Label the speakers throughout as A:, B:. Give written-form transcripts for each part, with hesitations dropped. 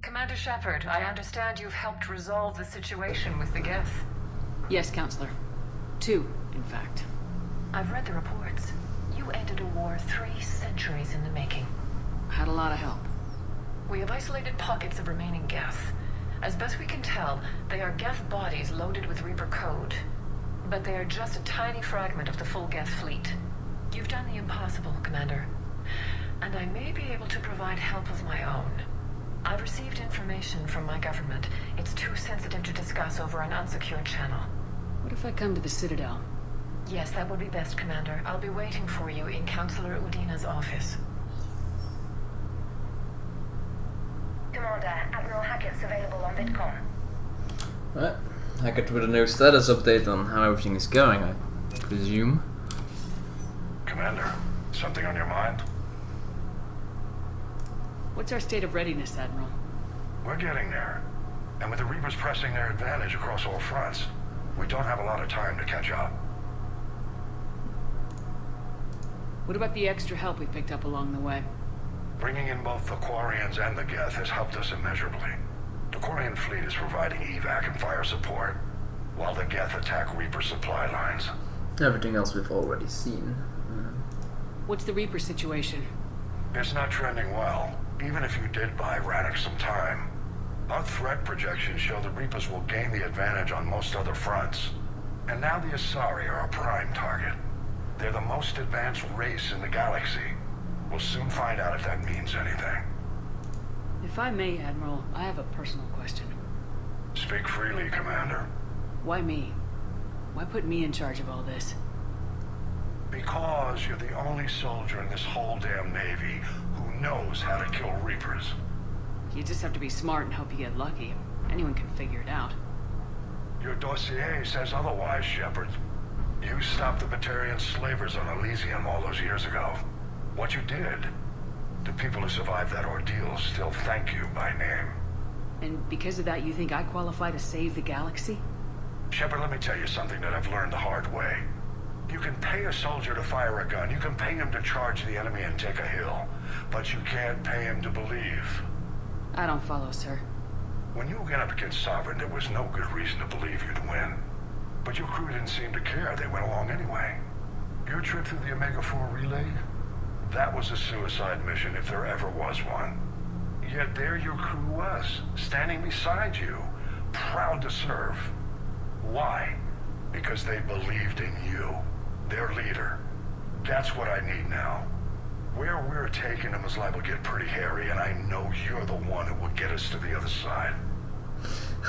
A: Commander Shepard, I understand you've helped resolve the situation with the Geth.
B: Yes, Counselor. 2, in fact.
A: I've read the reports. You ended a war 3 centuries in the making.
B: Had a lot of help.
A: We have isolated pockets of remaining Geth. As best we can tell, they are Geth bodies loaded with Reaper code. But they are just a tiny fragment of the full Geth fleet. You've done the impossible, Commander. And I may be able to provide help of my own. I've received information from my government. It's too sensitive to discuss over an unsecured channel.
B: What if I come to the Citadel?
A: Yes, that would be best, Commander. I'll be waiting for you in Counselor Udina's office.
C: Commander, Admiral Hackett's available on VidCon.
D: Alright, Hackett with a new status update on how everything is going, I presume.
E: Commander, something on your mind?
B: What's our state of readiness, Admiral?
E: We're getting there. And with the Reapers pressing their advantage across all fronts, we don't have a lot of time to catch up.
B: What about the extra help we picked up along the way?
E: Bringing in both the Quarians and the Geth has helped us immeasurably. The Quarian fleet is providing evac and fire support, while the Geth attack Reaper supply lines.
D: Everything else we've already seen.
B: What's the Reaper situation?
E: It's not trending well, even if you did buy Rannoch some time. Our threat projections show the Reapers will gain the advantage on most other fronts. And now the Asari are a prime target. They're the most advanced race in the galaxy. We'll soon find out if that means anything.
B: If I may, Admiral, I have a personal question.
E: Speak freely, Commander.
B: Why me? Why put me in charge of all this?
E: Because you're the only soldier in this whole damn Navy who knows how to kill Reapers.
B: You just have to be smart and hope you get lucky. Anyone can figure it out.
E: Your dossier says otherwise, Shepard. You stopped the Batarian slavers on Elysium all those years ago. What you did, the people who survived that ordeal still thank you by name.
B: And because of that, you think I qualify to save the galaxy?
E: Shepard, let me tell you something that I've learned the hard way. You can pay a soldier to fire a gun, you can pay him to charge the enemy and take a hill, but you can't pay him to believe.
B: I don't follow, sir.
E: When you went up against Sovereign, there was no good reason to believe you'd win. But your crew didn't seem to care, they went along anyway. Your trip through the Omega-4 relay? That was a suicide mission if there ever was one. Yet there your crew was, standing beside you, proud to serve. Why? Because they believed in you, their leader. That's what I need now. Where we're taking them is liable to get pretty hairy, and I know you're the one who will get us to the other side.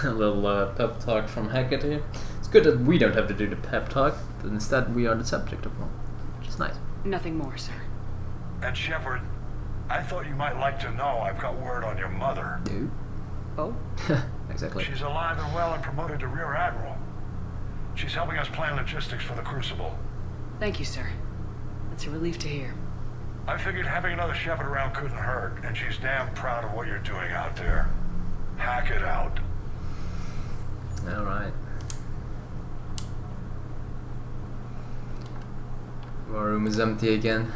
D: A little pep talk from Hackett here. It's good that we don't have to do the pep talk, but instead we are the subject of one, which is nice.
B: Nothing more, sir.
E: And Shepard, I thought you might like to know I've got word on your mother.
D: No.
B: Oh?
D: Exactly.
E: She's alive and well and promoted to Rear Admiral. She's helping us plan logistics for the Crucible.
B: Thank you, sir. That's a relief to hear.
E: I figured having another Shepard around couldn't hurt, and she's damn proud of what you're doing out there. Hack it out.
D: Alright. Our room is empty again.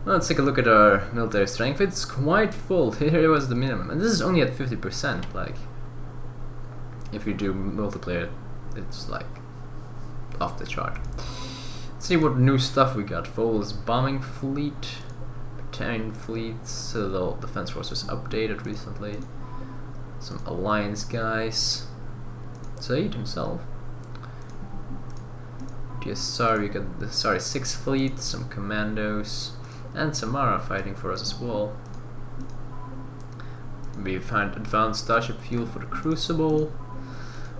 D: Well, let's take a look at our military strength. It's quite full. Here was the minimum. And this is only at 50%. Like, if you do multiplayer, it's like off the chart. Let's see what new stuff we got. Vol's bombing fleet, Batarian fleets, Citadel Defense Force was updated recently. Some Alliance guys. Said himself. The Asari, we got the Asari 6th fleet, some commandos, and Samara fighting for us as well. We found advanced starship fuel for the Crucible.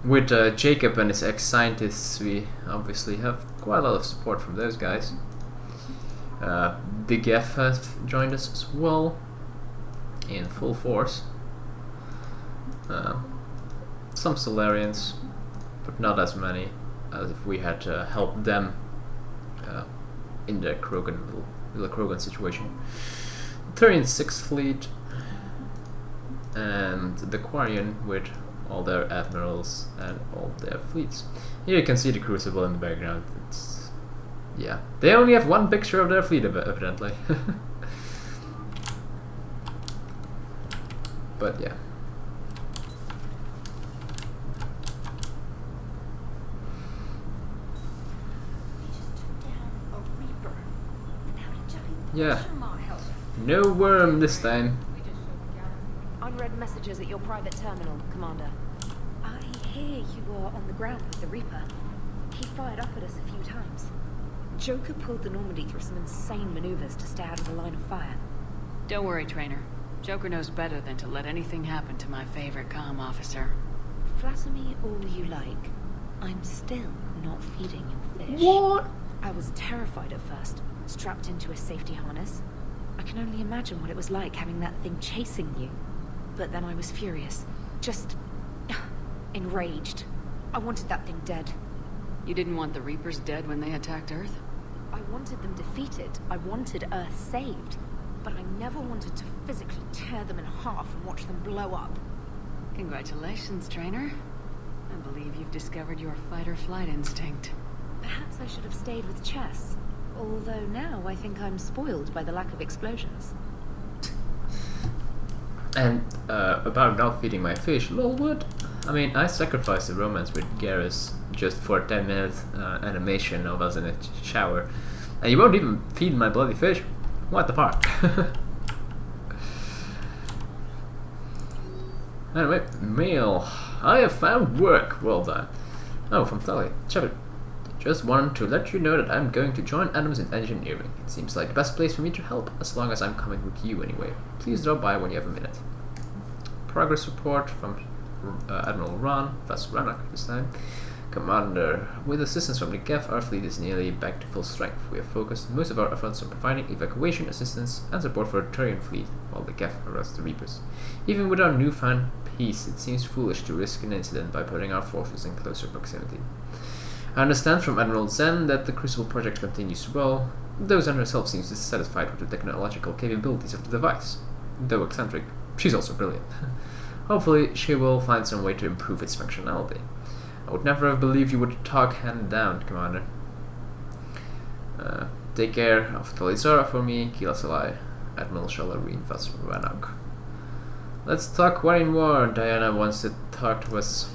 D: With Jacob and his ex-scientists, we obviously have quite a lot of support from those guys. Big F has joined us as well, in full force. Some Solarians, but not as many as if we had helped them in the little Krogan situation. Turian 6th fleet, and the Quarian with all their admirals and all their fleets. Here you can see the Crucible in the background. It's, yeah, they only have one picture of their fleet evidently. but yeah. Yeah. No worm this time.
F: Unread messages at your private terminal, Commander. I hear you were on the ground with the Reaper. He fired up at us a few times. Joker pulled the Normandy through some insane maneuvers to stay out of the line of fire.
B: Don't worry, Trainer. Joker knows better than to let anything happen to my favorite comm officer.
F: Flatter me all you like. I'm still not feeding your fish.
D: What?
F: I was terrified at first, strapped into a safety harness. I can only imagine what it was like having that thing chasing you. But then I was furious. Just... enraged. I wanted that thing dead.
B: You didn't want the Reapers dead when they attacked Earth?
F: I wanted them defeated. I wanted Earth saved. But I never wanted to physically tear them in half and watch them blow up.
B: Congratulations, Trainer. I believe you've discovered your fight-or-flight instinct.
F: Perhaps I should have stayed with chess. Although now I think I'm spoiled by the lack of explosions.
D: And about not feeding my fish, lol, what? I mean, I sacrificed the romance with Garrus just for a 10-minute animation of us in a shower. And you won't even feed my bloody fish? What the fuck? Anyway, mail. I have found work. Well done. Oh, from Tully. Shepard. Just wanted to let you know that I'm going to join Adams in engineering. It seems like the best place for me to help, as long as I'm coming with you anyway. Please drop by when you have a minute. Progress report from Admiral Ron, that's Rannoch this time. Commander, with assistance from the Geth, our fleet is nearly back to full strength. We have focused most of our efforts on providing evacuation assistance and support for the Turian fleet, while the Geth arrest the Reapers. Even with our newfound peace, it seems foolish to risk an incident by putting our forces in closer proximity. I understand from Admiral Zen that the Crucible project continues well, though Zen herself seems dissatisfied with the technological capabilities of the device. Though eccentric, she's also brilliant. Hopefully, she will find some way to improve its functionality. I would never have believed you would talk hand down, Commander. Take care of Talizara for me, Kila Salai, Admiral Shalareen, that's Rannoch. Let's talk War in War. Diana wants to talk to us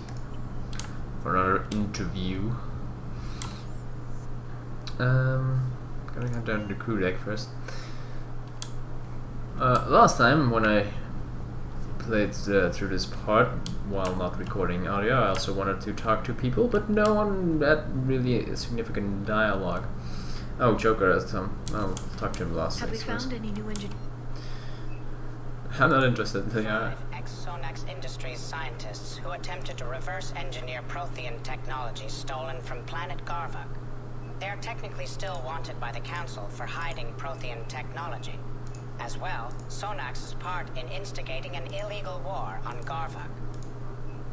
D: for another interview. Gonna head down to the crew deck first. Last time when I played through this part while not recording audio, I also wanted to talk to people, but no one had really significant dialogue. Oh, Joker has some. I'll talk to him last.
F: Have we found any new engine?
D: I'm not interested. Yeah.
G: 5 ex-Sonax Industries scientists who attempted to reverse engineer Prothean technology stolen from planet Garvuk. They are technically still wanted by the Council for hiding Prothean technology. As well, Sonax's part in instigating an illegal war on Garvuk.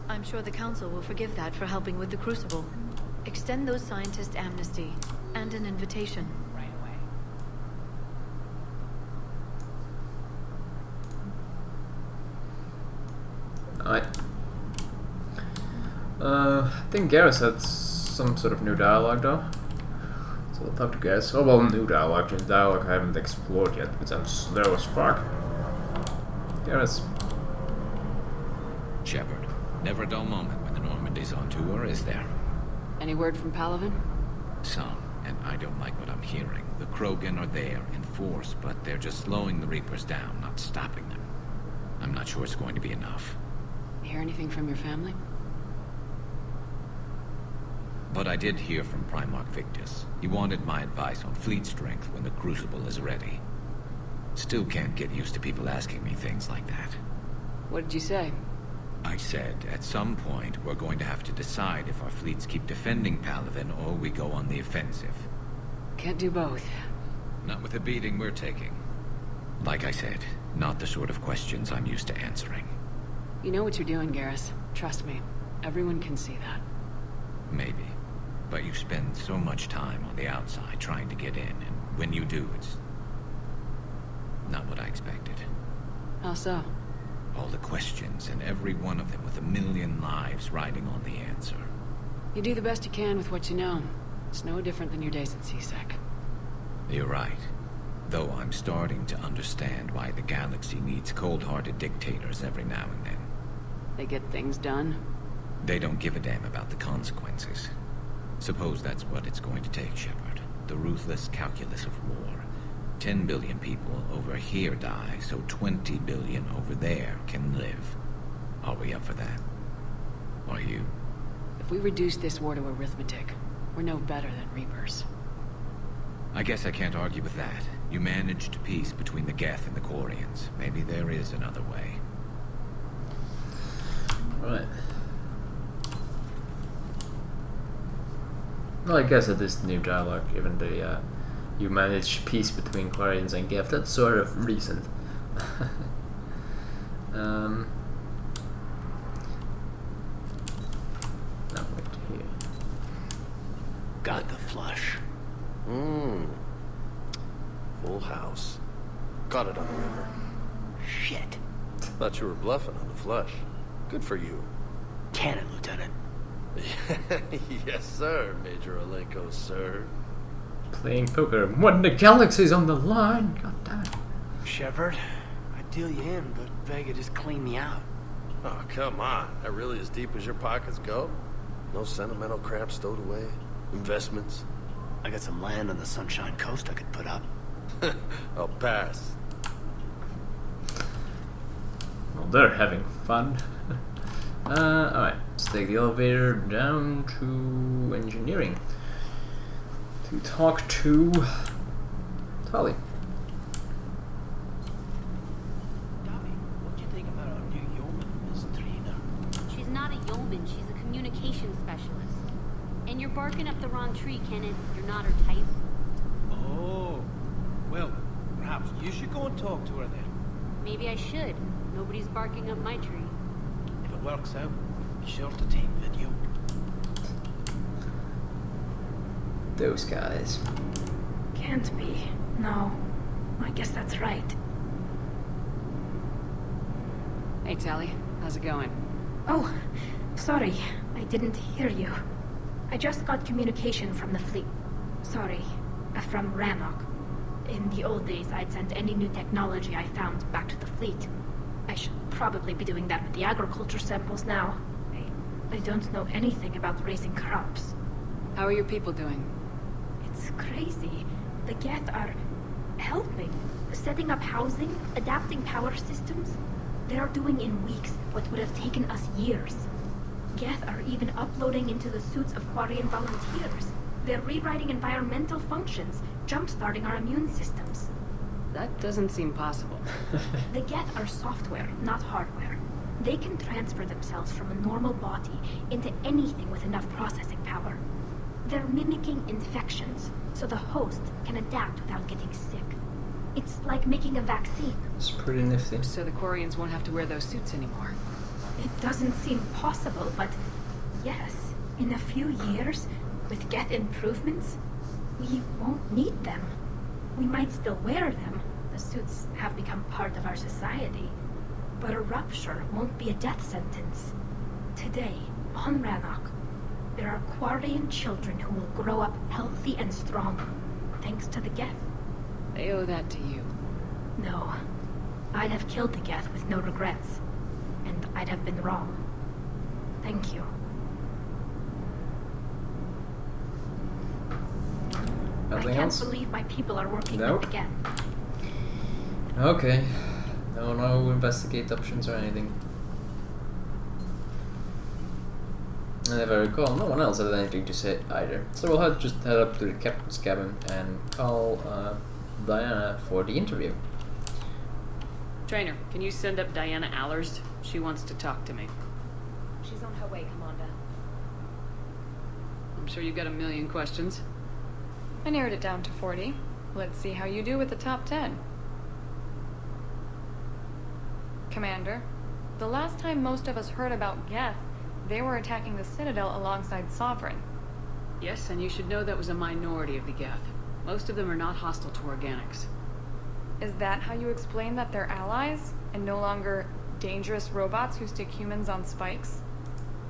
H: I'm sure the Council will forgive that for helping with the Crucible. Extend those scientists amnesty and an invitation.
G: Right away.
D: I think Garrus had some sort of new dialogue though. So we'll talk to Garrus. Oh well, new dialogue, just dialogue I haven't explored yet, because I'm slow as fuck. Garrus.
I: Shepard, never a dull moment when the Normandy's on tour, is there?
B: Any word from Palavin?
I: Some, and I don't like what I'm hearing. The Krogan are there in force, but they're just slowing the Reapers down, not stopping them. I'm not sure it's going to be enough.
B: You hear anything from your family?
I: But I did hear from Primarch Victus. He wanted my advice on fleet strength when the Crucible is ready. Still can't get used to people asking me things like that.
B: What did you say?
I: I said, at some point, we're going to have to decide if our fleets keep defending Palavin or we go on the offensive.
B: Can't do both.
I: Not with the beating we're taking. Like I said, not the sort of questions I'm used to answering.
B: You know what you're doing, Garrus. Trust me. Everyone can see that.
I: Maybe. But you spend so much time on the outside trying to get in, and when you do, it's not what I expected.
B: How so?
I: All the questions, and every one of them with a million lives riding on the answer.
B: You do the best you can with what you know. It's no different than your days at CSEC.
I: You're right. Though I'm starting to understand why the galaxy needs cold-hearted dictators every now and then.
B: They get things done?
I: They don't give a damn about the consequences. Suppose that's what it's going to take, Shepard. The ruthless calculus of war. 10 billion people over here die, so 20 billion over there can live. Are we up for that? Are you?
B: If we reduce this war to arithmetic, we're no better than Reapers.
I: I guess I can't argue with that. You managed peace between the Geth and the Quarians. Maybe there is another way.
D: Right. Well, I guess it is new dialogue, even the you manage peace between Quarians and Geth. That's sort of recent. Now wait here.
J: Got the flush.
K: Full house. Got it on the river.
J: Shit.
K: Thought you were bluffing on the flush. Good for you.
J: Cannon, Lieutenant.
K: Yes, sir, Major Alenko, sir.
D: Playing poker when the galaxy's on the line. God damn it.
J: Shepard, I'd deal you in, but Vega just cleaned me out.
K: Oh, come on. That really as deep as your pockets go? No sentimental crap stowed away? Investments?
J: I got some land on the Sunshine Coast I could put up.
K: I'll pass.
D: Well, they're having fun. Alright, let's take the elevator down to engineering to talk to Tali.
J: Dobby, what do you think about our new yeoman, Miss Trina?
L: She's not a yeoman, she's a communication specialist. And you're barking up the wrong tree, Kenneth. You're not her type.
J: Oh, well, perhaps you should go and talk to her then.
L: Maybe I should. Nobody's barking up my tree.
J: If it works out, be sure to take video.
D: Those guys.
F: Can't be. No. I guess that's right.
B: Hey, Tali. How's it going?
F: Oh, sorry. I didn't hear you. I just got communication from the fleet. Sorry. From Rannoch. In the old days, I'd send any new technology I found back to the fleet. I should probably be doing that with the agriculture samples now. I don't know anything about raising crops.
B: How are your people doing?
F: It's crazy. The Geth are helping. Setting up housing, adapting power systems. They are doing in weeks what would have taken us years. Geth are even uploading into the suits of Quarian volunteers. They're rewriting environmental functions, jump-starting our immune systems.
B: That doesn't seem possible.
F: The Geth are software, not hardware. They can transfer themselves from a normal body into anything with enough processing power. They're mimicking infections, so the host can adapt without getting sick. It's like making a vaccine.
D: It's pretty nifty.
B: So the Quarians won't have to wear those suits anymore.
F: It doesn't seem possible, but yes, in a few years, with Geth improvements, we won't need them. We might still wear them. The suits have become part of our society. But a rupture won't be a death sentence. Today, on Rannoch, there are Quarian children who will grow up healthy and strong, thanks to the Geth.
B: They owe that to you.
F: No. I'd have killed the Geth with no regrets. And I'd have been wrong. Thank you.
D: Nothing
F: I can't
D: else?
F: believe my people are working
D: Nope.
F: with the Geth.
D: Okay. No investigate options or anything. And if I recall, no one else had anything to say either. So we'll just head up to the captain's cabin and call Diana for the interview.
B: Trainer, can you send up Diana Allers? She wants to talk to me.
F: She's on her way, Commander.
B: I'm sure you've got a million questions.
M: I narrowed it down to 40. Let's see how you do with the top 10. Commander, the last time most of us heard about Geth, they were attacking the Citadel alongside Sovereign.
B: Yes, and you should know that was a minority of the Geth. Most of them are not hostile to organics.
M: Is that how you explain that they're allies, and no longer dangerous robots who stick humans on spikes?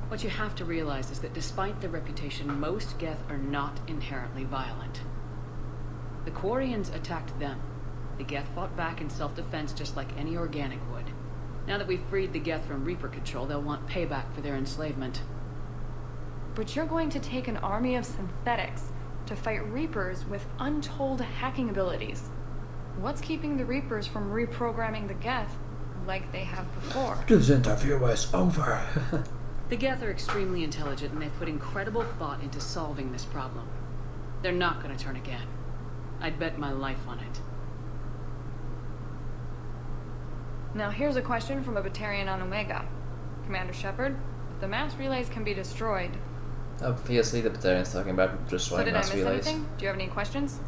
B: What you have to realize is that despite their reputation, most Geth are not inherently violent. The Quarians attacked them. The Geth fought back in self-defense just like any organic would. Now that we've freed the Geth from Reaper control, they'll want payback for their enslavement.
M: But you're going to take an army of synthetics to fight Reapers with untold hacking abilities. What's keeping the Reapers from reprogramming the Geth like they have before?
D: This interview is over.
B: The Geth are extremely intelligent, and they've put incredible thought into solving this problem. They're not going to turn again. I'd bet my life on it.
M: Now here's a question from a Batarian on Omega. Commander Shepard, if the mass relays can be destroyed...
D: Obviously the Batarian's talking about destroying
M: So did I
D: mass
M: miss
D: relays.
M: anything? Do you have any questions?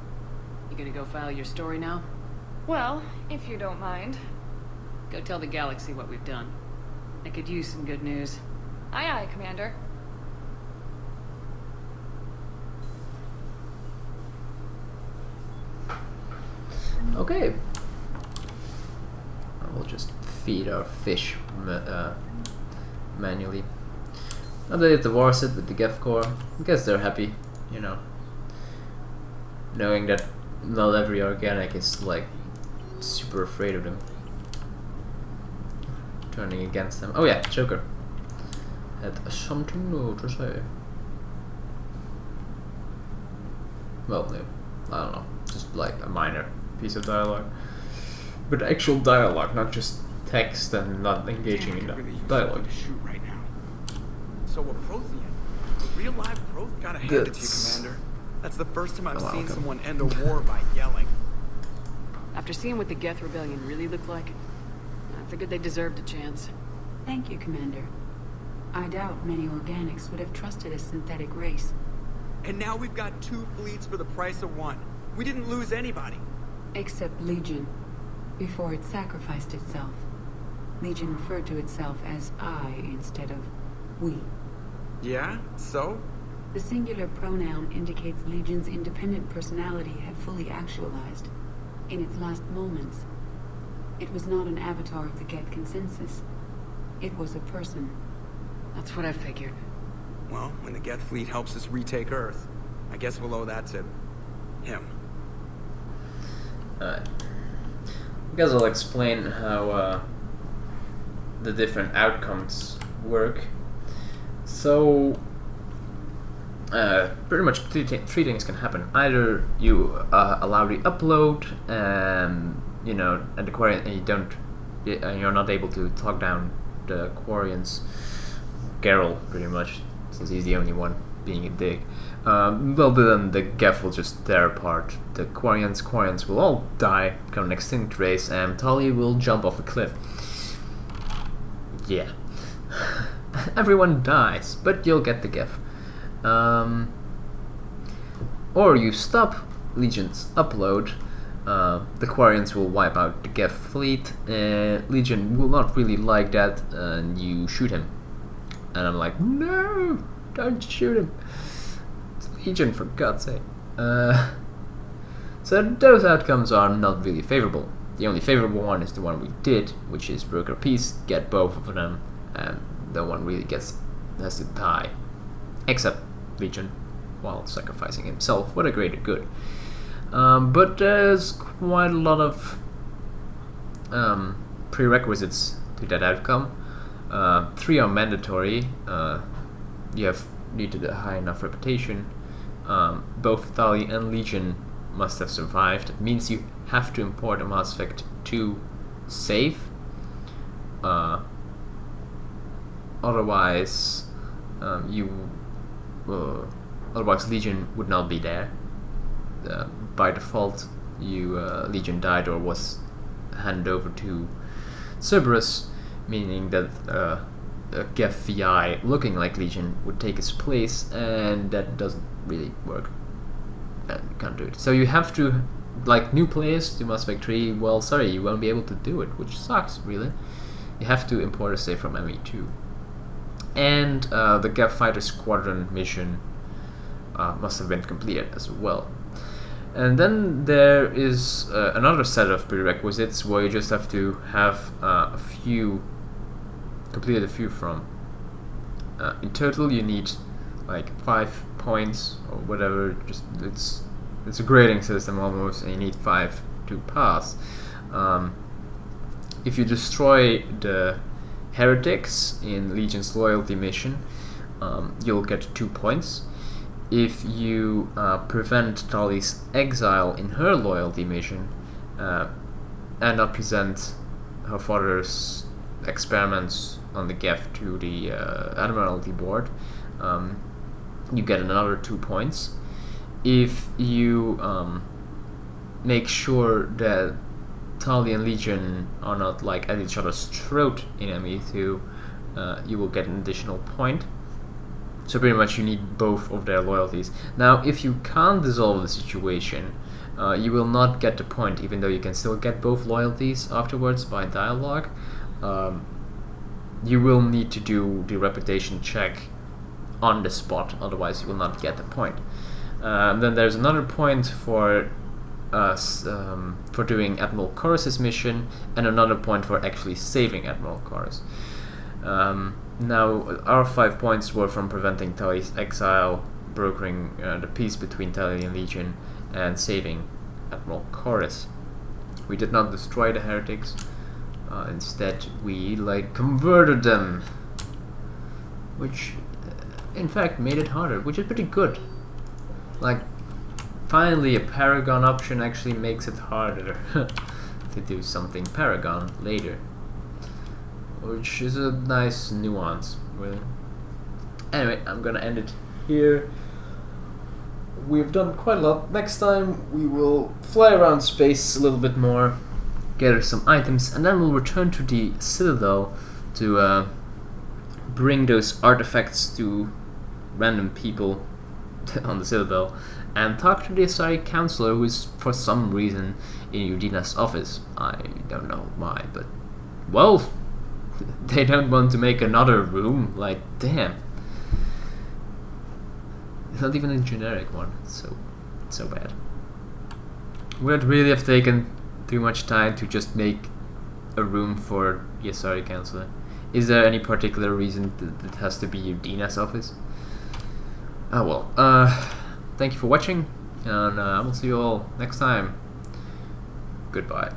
B: You gonna go file your story now?
M: Well, if you don't mind.
B: Go tell the galaxy what we've done. I could use some good news.
M: Aye aye, Commander.
D: Okay. We'll just feed our fish manually. Updated the war set with the Geth Core. I guess they're happy, you know. Knowing that not every organic is like super afraid of them. Turning against them. Oh yeah, Joker had something new to say. Well, no, I don't know. Just like a minor piece of dialogue. But actual dialogue, not just text and not engaging in dialogue.
N: Shoot right now. So a Prothean, a real live Proth, gotta hand it to you, Commander. That's the first time I've seen someone end a war by yelling.
B: After seeing what the Geth Rebellion really looked like, I figured they deserved a chance.
O: Thank you, Commander. I doubt many organics would have trusted a synthetic race.
N: And now we've got 2 fleets for the price of 1. We didn't lose anybody.
O: Except Legion. Before it sacrificed itself. Legion referred to itself as I instead of we.
N: Yeah? So?
O: The singular pronoun indicates Legion's independent personality had fully actualized. In its last moments. It was not an avatar of the Geth consensus. It was a person.
B: That's what I figured.
N: Well, when the Geth fleet helps us retake Earth, I guess we'll owe that to him.
D: I guess I'll explain how the different outcomes work. So, pretty much three things can happen. Either you allow the upload, you know, and the Quarian, and you're not able to talk down the Quarians. Geralt, pretty much, since he's the only one being a dig. Well, then the Geth will just tear apart the Quarians. Quarians will all die, become an extinct race, and Tali will jump off a cliff. Yeah. Everyone dies, but you'll get the Geth. Or you stop Legion's upload, the Quarians will wipe out the Geth fleet, Legion will not really like that, and you shoot him. And I'm like, no, don't shoot him. It's Legion, for God's sake. So those outcomes are not really favorable. The only favorable one is the one we did, which is broker peace, get both of them, and no one really has to die. Except Legion, while sacrificing himself for the greater good. But there's quite a lot of prerequisites to that outcome. 3 are mandatory. You need a high enough reputation. Both Tali and Legion must have survived. It means you have to import a MassEffect to save. Otherwise, otherwise Legion would not be there. By default, Legion died or was handed over to Cerberus, meaning that a Geth VI looking like Legion would take its place, and that doesn't really work. You can't do it. So you have to, like new players to Mass Effect 3, well, sorry, you won't be able to do it, which sucks, really. You have to import a save from ME2. And the Geth Fighter Squadron mission must have been completed as well. And then there is another set of prerequisites where you just have to have completed a few from. In total, you need like 5 points or whatever. Just it's a grading system almost, and you need 5 to pass. If you destroy the heretics in Legion's loyalty mission, you'll get 2 points. If you prevent Tali's exile in her loyalty mission and not present her father's experiments on the Geth to the Admiralty Board, you get another 2 points. If you make sure that Tali and Legion are not like at each other's throat in ME2, you will get an additional point. So pretty much you need both of their loyalties. Now if you can't dissolve the situation, you will not get the point, even though you can still get both loyalties afterwards by dialogue. You will need to do the reputation check on the spot, otherwise you will not get the point. Then there's another point for doing Admiral Chorus's mission, and another point for actually saving Admiral Chorus. Now our 5 points were from preventing Tali's exile, brokering the peace between Tali and Legion, and saving Admiral Chorus. We did not destroy the heretics, instead we converted them, which in fact made it harder, which is pretty good. Finally a Paragon option actually makes it harder to do something Paragon later, which is a nice nuance, really. Anyway, I'm gonna end it here. We've done quite a lot. Next time we will fly around space a little bit more, gather some items, and then we'll return to the Citadel to bring those artifacts to random people on the Citadel and talk to the Asari counselor, who is for some reason in Udina's office. I don't know why, but well, they don't want to make another room. Damn, it's not even a generic one. It's so bad. Would it really have taken too much time to just make a room for the Asari counselor? Is there any particular reason that it has to be Udina's office? Oh well, thank you for watching, and I will see you all next time. Goodbye.